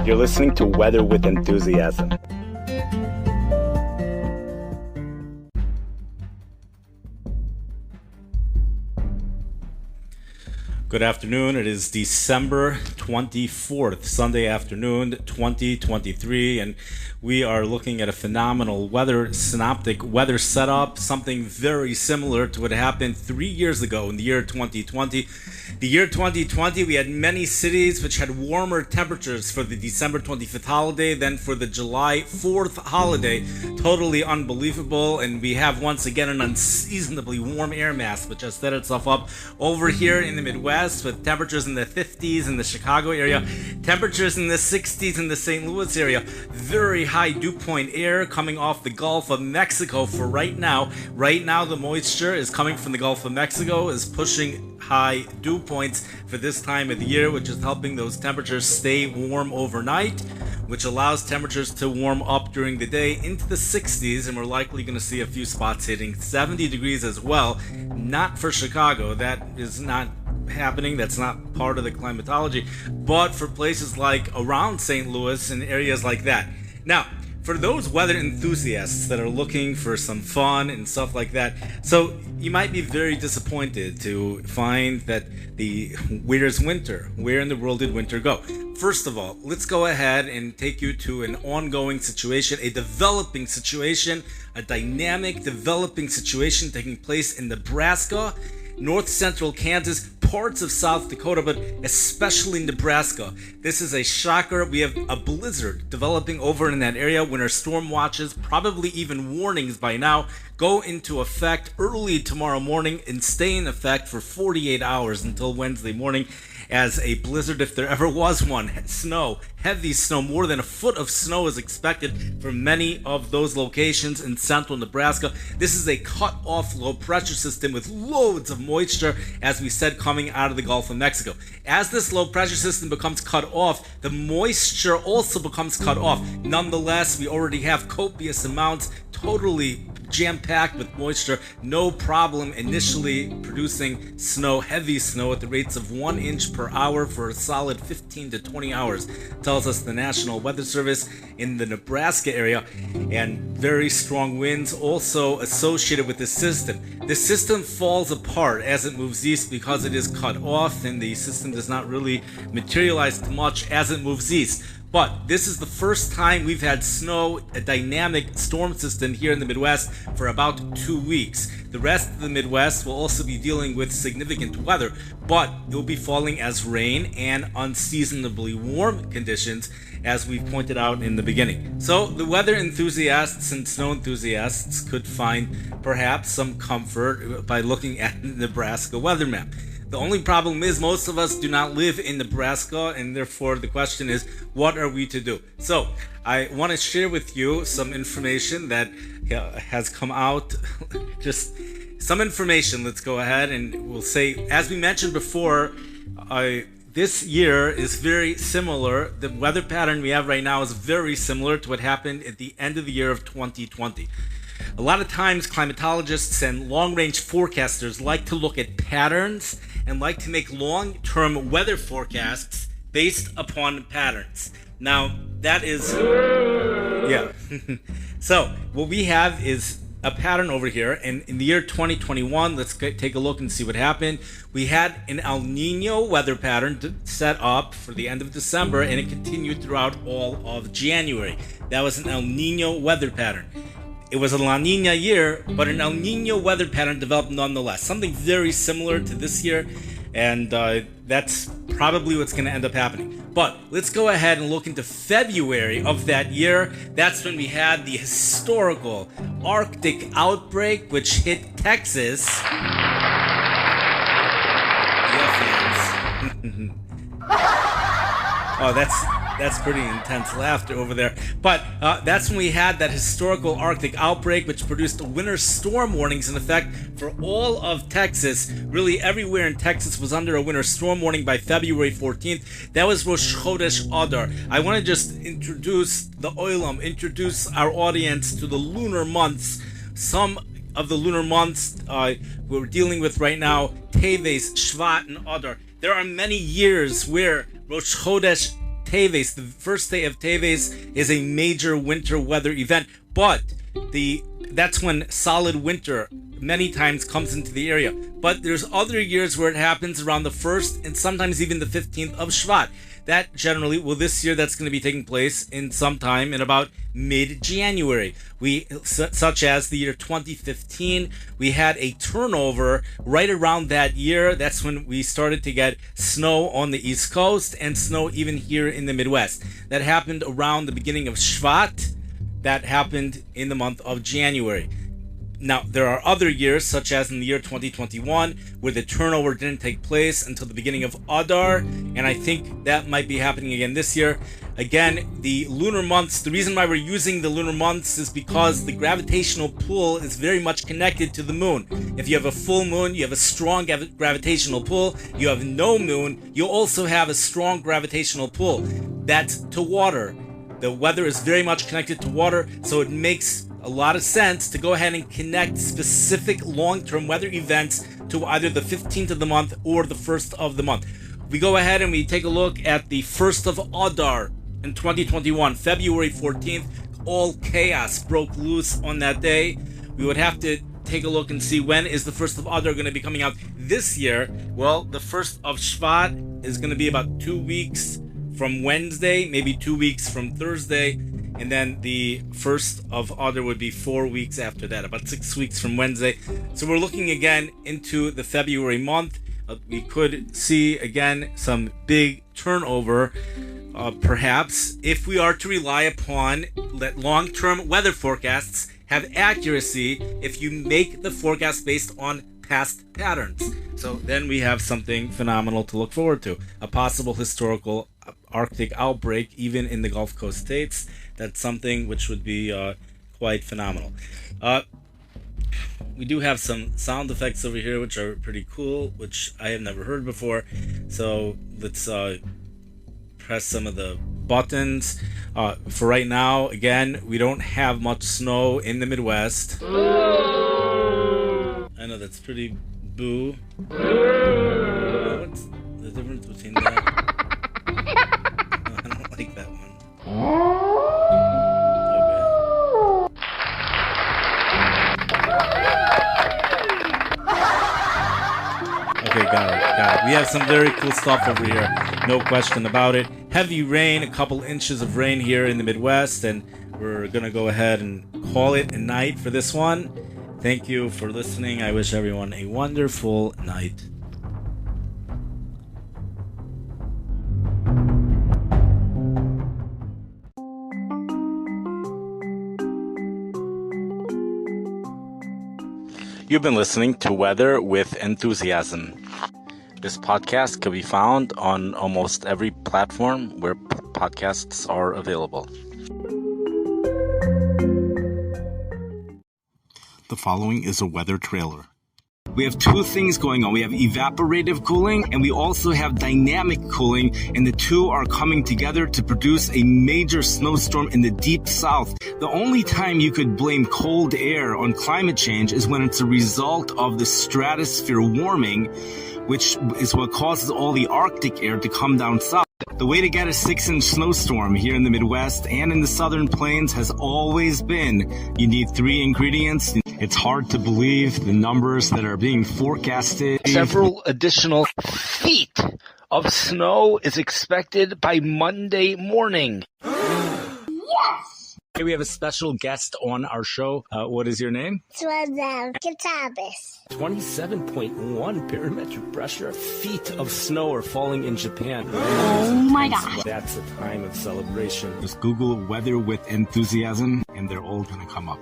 You're listening to Weather with Enthusiasm. Good afternoon. It is December 24th, Sunday afternoon, 2023, and we are looking at a phenomenal synoptic weather setup, something very similar to what happened 3 years ago in the year 2020. The year 2020, we had many cities which had warmer temperatures for the December 25th holiday than for the July 4th holiday. Totally unbelievable, and we have once again an unseasonably warm air mass which has set itself up over here in the Midwest, with temperatures in the 50s in the Chicago area, temperatures in the 60s in the St. Louis area. Very high dew point air coming off the Gulf of Mexico for right now. Right now, the moisture is coming from the Gulf of Mexico, is pushing high dew points for this time of the year, which is helping those temperatures stay warm overnight, which allows temperatures to warm up during the day into the 60s, and we're likely going to see a few spots hitting 70 degrees as well. Not for Chicago, that is not happening, that's not part of the climatology, but for places like around St. Louis and areas like that. Now, for those weather enthusiasts that are looking for some fun and stuff like that, so you might be very disappointed to find that where's winter? Where in the world did winter go? First of all, let's go ahead and take you to an ongoing situation, a developing situation, a dynamic developing situation taking place in Nebraska, north central Kansas, parts of South Dakota, but especially Nebraska. This is a shocker. We have a blizzard developing over in that area. Winter storm watches, probably even warnings by now, go into effect early tomorrow morning and stay in effect for 48 hours until Wednesday morning, as a blizzard, if there ever was one. Snow, heavy snow, more than a foot of snow is expected for many of those locations in central Nebraska. This is a cut-off low pressure system with loads of moisture, as we said, coming out of the Gulf of Mexico. As this low pressure system becomes cut off, the moisture also becomes cut off. Nonetheless, we already have copious amounts, totally jam-packed with moisture, no problem initially producing snow, heavy snow at the rates of 1 inch per hour for a solid 15 to 20 hours, tells us the National Weather Service in the Nebraska area, and very strong winds also associated with the system. The system falls apart as it moves east because it is cut off, and the system does not really materialize too much as it moves east. But this is the first time we've had snow, a dynamic storm system here in the Midwest, for about 2 weeks. The rest of the Midwest will also be dealing with significant weather, but it will be falling as rain and unseasonably warm conditions, as we pointed out in the beginning. So the weather enthusiasts and snow enthusiasts could find perhaps some comfort by looking at the Nebraska weather map. The only problem is most of us do not live in Nebraska, and therefore the question is, what are we to do? So I want to share with you some information that has come out. Just some information. Let's go ahead and we'll say, as we mentioned before, this year is very similar. The weather pattern we have right now is very similar to what happened at the end of the year of 2020. A lot of times climatologists and long-range forecasters like to look at patterns and like to make long-term weather forecasts based upon patterns. Now, that is, yeah. So, what we have is a pattern over here, and in the year 2021, let's take a look and see what happened. We had an El Nino weather pattern set up for the end of December, and it continued throughout all of January. That was an El Nino weather pattern. It was a La Nina year, but an El Nino weather pattern developed nonetheless. Something very similar to this year, and that's probably what's going to end up happening. But let's go ahead and look into February of that year. That's when we had the historical Arctic outbreak, which hit Texas. Yeah, fans. Oh, that's pretty intense laughter over there. But that's when we had that historical Arctic outbreak, which produced winter storm warnings in effect for all of Texas. Really, everywhere in Texas was under a winter storm warning by February 14th. That was Rosh Chodesh Adar. I want to just introduce our audience to the lunar months. Some of the lunar months we're dealing with right now, Teves, Shvat, and Adar. There are many years where Rosh Chodesh Teves. The first day of Teves is a major winter weather event, but that's when solid winter many times comes into the area. But there's other years where it happens around the 1st and sometimes even the 15th of Shvat. That generally, this year that's going to be taking place in sometime in about mid-January. Such as the year 2015, we had a turnover right around that year. That's when we started to get snow on the East Coast and snow even here in the Midwest. That happened around the beginning of Shvat. That happened in the month of January. Now, there are other years, such as in the year 2021, where the turnover didn't take place until the beginning of Adar, and I think that might be happening again this year. Again, the lunar months, the reason why we're using the lunar months is because the gravitational pull is very much connected to the moon. If you have a full moon, you have a strong gravitational pull. You have no moon, you also have a strong gravitational pull. That's to water. The weather is very much connected to water, so it makes a lot of sense to go ahead and connect specific long-term weather events to either the 15th of the month or the 1st of the month. We go ahead and we take a look at the 1st of Adar in 2021, February 14th. All chaos broke loose on that day. We would have to take a look and see when is the 1st of Adar going to be coming out this year. Well, the 1st of Shvat is going to be about 2 weeks from Wednesday, maybe 2 weeks from Thursday. And then the 1st of Adar would be 4 weeks after that, about 6 weeks from Wednesday. So we're looking again into the February month. We could see again some big turnover, perhaps, if we are to rely upon that long-term weather forecasts have accuracy if you make the forecast based on past patterns. So then we have something phenomenal to look forward to. A possible historical Arctic outbreak even in the Gulf Coast states. That's something which would be quite phenomenal. We do have some sound effects over here which are pretty cool, which I have never heard before. So let's press some of the buttons. For right now, again, we don't have much snow in the Midwest. I know that's pretty boo. What's the difference between that? I don't like that one. Okay, got it. We have some very cool stuff over here, no question about it. Heavy rain, a couple inches of rain here in the Midwest, and we're gonna go ahead and call it a night for this one. Thank you for listening. I wish everyone a wonderful night. You've been listening to Weather with Enthusiasm. This podcast can be found on almost every platform where podcasts are available. The following is a weather trailer. We have two things going on. We have evaporative cooling and we also have dynamic cooling, and the two are coming together to produce a major snowstorm in the deep south. The only time you could blame cold air on climate change is when it's a result of the stratosphere warming, which is what causes all the Arctic air to come down south. The way to get a 6-inch snowstorm here in the Midwest and in the southern plains has always been you need 3 ingredients. It's hard to believe the numbers that are being forecasted. Several additional feet of snow is expected by Monday morning. Yes! Hey, we have a special guest on our show. What is your name? Kitabis. 27.1 barometric pressure. Feet of snow are falling in Japan. Oh my God. That's a time of celebration. Just Google Weather with Enthusiasm and they're all going to come up.